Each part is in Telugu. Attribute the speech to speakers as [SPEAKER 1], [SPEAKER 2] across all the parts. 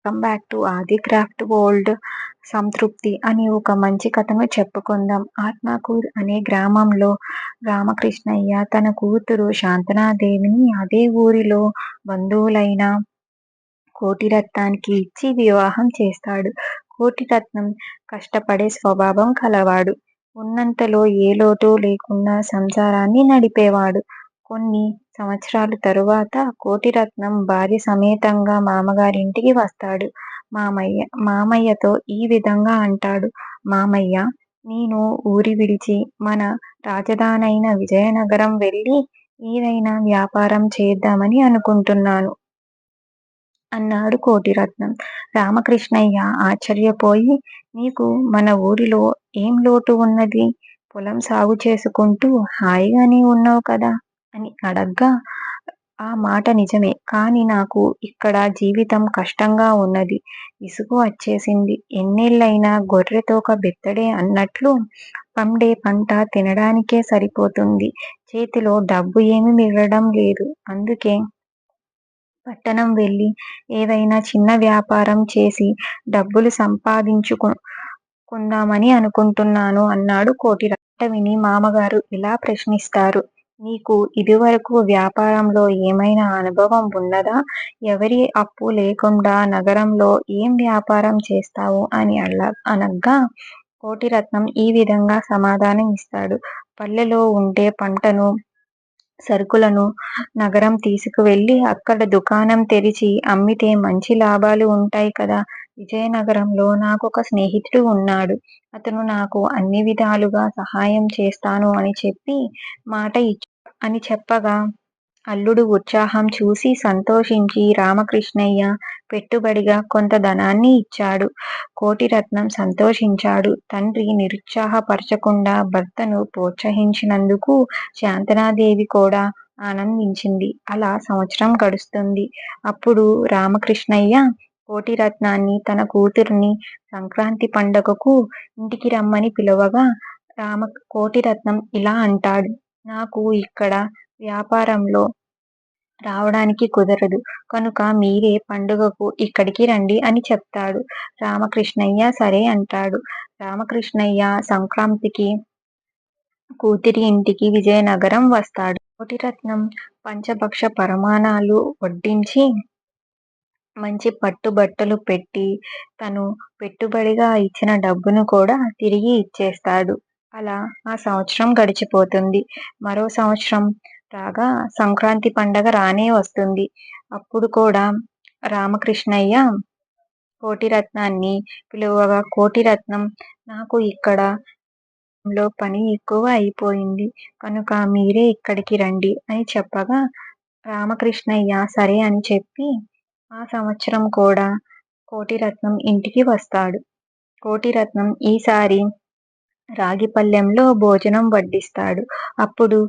[SPEAKER 1] కమ్ బ్యాక్ టు ఆది క్రాఫ్ట్ వరల్డ్. సంతృప్తి అని ఒక మంచి కథను చెప్పుకుందాం. ఆత్మకూర్ అనే గ్రామంలో రామకృష్ణయ్య తన కూతురు శాంతనాదేవిని అదే ఊరిలో బంధువులైన కోటిరత్నానికి ఇచ్చి వివాహం చేస్తాడు. కోటిరత్నం కష్టపడే స్వభావం కలవాడు. ఉన్నంతలో ఏ లోటు లేకుండా సంసారాన్ని నడిపేవాడు. కొన్ని సంవత్సరాల తరువాత కోటిరత్నం భార్య సమేతంగా మామగారింటికి వస్తాడు. మామయ్యతో ఈ విధంగా అంటాడు. మామయ్య, నేను ఊరి విడిచి మన రాజధానైన విజయనగరం వెళ్ళి ఏదైనా వ్యాపారం చేద్దామని అనుకుంటున్నాను అన్నాడు కోటిరత్నం. రామకృష్ణయ్య ఆశ్చర్యపోయి, నీకు మన ఊరిలో ఏం లోటు ఉన్నది? పొలం సాగు చేసుకుంటూ హాయిగానే ఉన్నావు కదా అని అడగ్గా, ఆ మాట నిజమే, కానీ నాకు ఇక్కడ జీవితం కష్టంగా ఉన్నది. విసుగు వచ్చేసింది. ఎన్నేళ్ళైనా గొర్రెతోక బెత్తడే అన్నట్లు పండే పంట తినడానికే సరిపోతుంది. చేతిలో డబ్బు ఏమీ మిగలడం లేదు. అందుకే పట్టణం వెళ్ళి ఏదైనా చిన్న వ్యాపారం చేసి డబ్బులు సంపాదించుకుందామని అనుకుంటున్నాను అన్నాడు కోటిరత్నం. విని మామగారు ఇలా ప్రశ్నిస్తారు. నీకు ఇదివరకు వ్యాపారంలో ఏమైనా అనుభవం ఉన్నదా? ఎవరి అప్పు లేకుండా నగరంలో ఏం వ్యాపారం చేస్తావు అని అనగా కోటిరత్నం ఈ విధంగా సమాధానం ఇస్తాడు. పల్లెలో ఉండే పంటను, సరుకులను నగరం తీసుకువెళ్ళి అక్కడ దుకాణం తెరిచి అమ్మితే మంచి లాభాలు ఉంటాయి కదా. విజయనగరంలో నాకొక స్నేహితుడు ఉన్నాడు. అతను నాకు అన్ని విధాలుగా సహాయం చేస్తాను అని చెప్పి మాట అని చెప్పగా అల్లుడు ఉత్సాహం చూసి సంతోషించి రామకృష్ణయ్య పెట్టుబడిగా కొంత ధనాన్ని ఇచ్చాడు. కోటిరత్నం సంతోషించాడు. తండ్రి నిరుత్సాహపరచకుండా భర్తను ప్రోత్సహించినందుకు శాంతనాదేవి కూడా ఆనందించింది. అలా సంవత్సరం గడుస్తుంది. అప్పుడు రామకృష్ణయ్య కోటిరత్నాన్ని తన కూతుర్ని సంక్రాంతి పండుగకు ఇంటికి రమ్మని పిలవగా కోటిరత్నం ఇలా అంటాడు. నాకు ఇక్కడ వ్యాపారంలో రావడానికి కుదరదు కనుక మీరే పండుగకు ఇక్కడికి రండి అని చెప్తాడు. రామకృష్ణయ్య సరే అంటాడు. రామకృష్ణయ్య సంక్రాంతికి కూతురి ఇంటికి విజయనగరం వస్తాడు. కోటిరత్నం పంచభక్ష పరమాణాలు వడ్డించి మంచి పట్టుబట్టలు పెట్టి తను పెట్టుబడిగా ఇచ్చిన డబ్బును కూడా తిరిగి ఇచ్చేస్తాడు. అలా ఆ సంవత్సరం గడిచిపోతుంది. మరో సంవత్సరం రాగా సంక్రాంతి పండగ రానే వస్తుంది. అప్పుడు కూడా రామకృష్ణయ్య కోటిరత్నాన్ని పిలువగా కోటిరత్నం, నాకు ఇక్కడ పని ఎక్కువ అయిపోయింది కనుక మీరే ఇక్కడికి రండి అని చెప్పగా రామకృష్ణయ్య సరే అని చెప్పి ఆ సంవత్సరం కూడా కోటిరత్నం ఇంటికి వస్తాడు. కోటిరత్నం ఈసారి రాగి పళ్ళెంలో భోజనం వడ్డిస్తాడు. అప్పుడు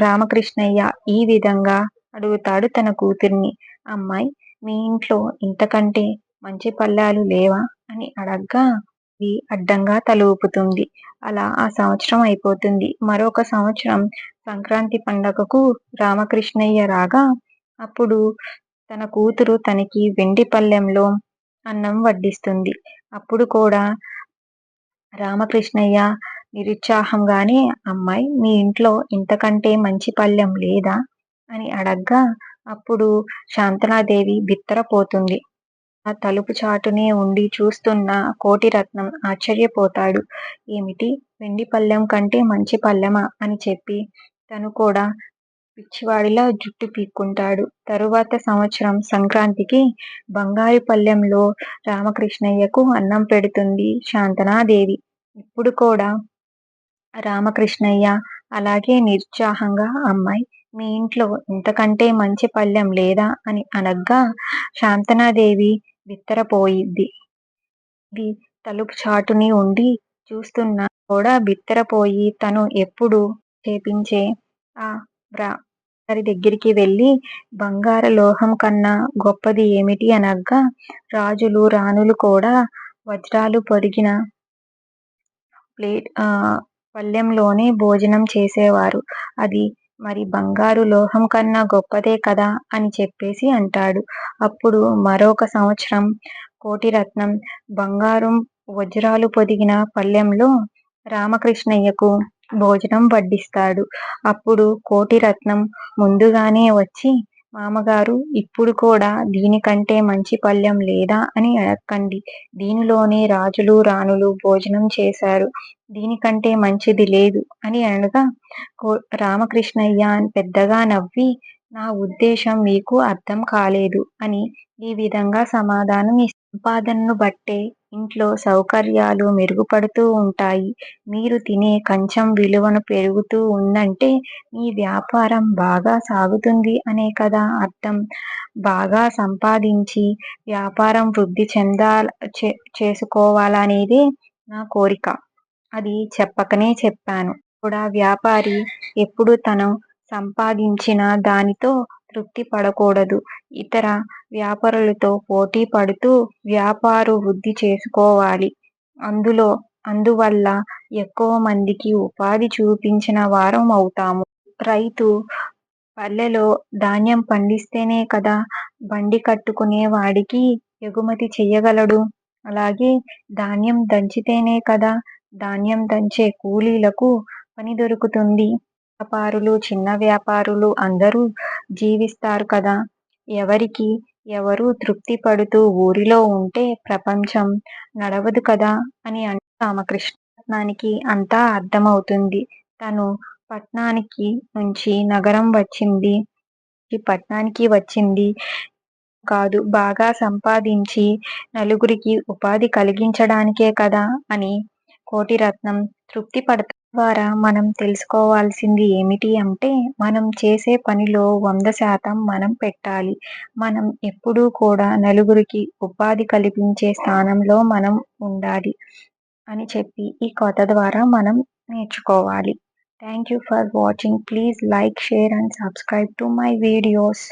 [SPEAKER 1] రామకృష్ణయ్య ఈ విధంగా అడుగుతాడు తన కూతుర్ని. అమ్మాయి, మీ ఇంట్లో ఇంతకంటే మంచి పళ్ళాలు లేవా అని అడగ్గా అడ్డంగా తల ఊపుతుంది. అలా ఆ సంవత్సరం అయిపోతుంది. మరొక సంవత్సరం సంక్రాంతి పండగకు రామకృష్ణయ్య రాగా అప్పుడు తన కూతురు తనకి వెండి పళ్ళెంలో అన్నం వడ్డిస్తుంది. అప్పుడు కూడా రామకృష్ణయ్య నిరుత్సాహంగానే, అమ్మాయి, మీ ఇంట్లో ఇంతకంటే మంచి పళ్ళెం లేదా అని అడగ్గా అప్పుడు శాంతనాదేవి బిత్తరపోతుంది. ఆ తలుపు చాటునే ఉండి చూస్తున్న కోటిరత్నం ఆశ్చర్యపోతాడు. ఏమిటి, వెండి పళ్ళెం కంటే మంచి పళ్ళెమా అని చెప్పి తను కూడా పిచ్చివాడిలా జుట్టు పీక్కుంటాడు. తరువాత సంవత్సరం సంక్రాంతికి బంగారు పళ్ళెంలో రామకృష్ణయ్యకు అన్నం పెడుతుంది శాంతనాదేవి. ఇప్పుడు కూడా రామకృష్ణయ్య అలాగే నిరుత్సాహంగా, అమ్మాయి, మీ ఇంట్లో ఇంతకంటే మంచి పళ్ళెం లేదా అని అనగ్గా శాంతనాదేవి బిత్తరపోయిద్ది. తలుపు చాటుని ఉండి చూస్తున్నా కూడా బిత్తరపోయి తను ఎప్పుడు చేపించే ఆ గారి దగ్గరికి వెళ్ళి, బంగార లోహం కన్నా గొప్పది ఏమిటి అనగ్గా రాజులు రాణులు కూడా వజ్రాలు పొదిగిన పళ్ళెంలోనే భోజనం చేసేవారు. అది మరి బంగారు లోహం కన్నా గొప్పదే కదా అని చెప్పేసి అంటాడు. అప్పుడు మరొక సంవత్సరం కోటిరత్నం బంగారం వజ్రాలు పొదిగిన పళ్ళెంలో రామకృష్ణయ్యకు భోజనం వడ్డిస్తాడు. అప్పుడు కోటిరత్నం ముందుగానే వచ్చి, మామగారు ఇప్పుడు కూడా దీనికంటే మంచి పళ్ళెం లేదా అని అడక్కండి. దీనిలోనే రాజులు రాణులు భోజనం చేశారు. దీనికంటే మంచిది లేదు అని అనగా రామకృష్ణయ్య పెద్దగా నవ్వి, నా ఉద్దేశం మీకు అర్థం కాలేదు అని ఈ విధంగా సమాధానం సంపాదనను బట్టే ఇంట్లో సౌకర్యాలు మెరుగుపడుతూ ఉంటాయి. మీరు తినే కంచం విలువను పెరుగుతూ ఉందంటే మీ వ్యాపారం బాగా సాగుతుంది అనే కదా అర్థం. బాగా సంపాదించి వ్యాపారం వృద్ధి చేసుకోవాలనేదే నా కోరిక. అది చెప్పకనే చెప్పాను. కూడా వ్యాపారి ఎప్పుడు తను సంపాదించిన దానితో తృప్తి పడకూడదు. ఇతర వ్యాపారులతో పోటీ పడుతూ వ్యాపార వృద్ధి చేసుకోవాలి. అందువల్ల ఎక్కువ మందికి ఉపాధి చూపించిన వారం అవుతాము. రైతు పల్లెలో ధాన్యం పండిస్తేనే కదా బండి కట్టుకునే వాడికి ఎగుమతి చెయ్యగలడు. అలాగే ధాన్యం దంచితేనే కదా ధాన్యం దంచే కూలీలకు పని దొరుకుతుంది. వ్యాపారులు, చిన్న వ్యాపారులు అందరూ జీవిస్తారు కదా. ఎవరికి ఎవరు తృప్తి పడుతూ ఊరిలో ఉంటే ప్రపంచం నడవదు కదా అని రామకృష్ణానికి అంతా అర్థమవుతుంది. తను పట్నానికి నుంచి నగరం పట్నానికి వచ్చింది కాదు, బాగా సంపాదించి నలుగురికి ఉపాధి కలిగించడానికే కదా అని కోటిరత్నం తృప్తి పడతాడు. ద్వారా మనం తెలుసుకోవాల్సింది ఏమిటి అంటే, మనం చేసే పనిలో 100% మనం పెట్టాలి. మనం ఎప్పుడూ కూడా నలుగురికి ఉపాధి కల్పించే స్థానంలో మనం ఉండాలి అని చెప్పి ఈ కథ ద్వారా మనం నేర్చుకోవాలి. Thank you for watching. Please like, share and subscribe to my videos.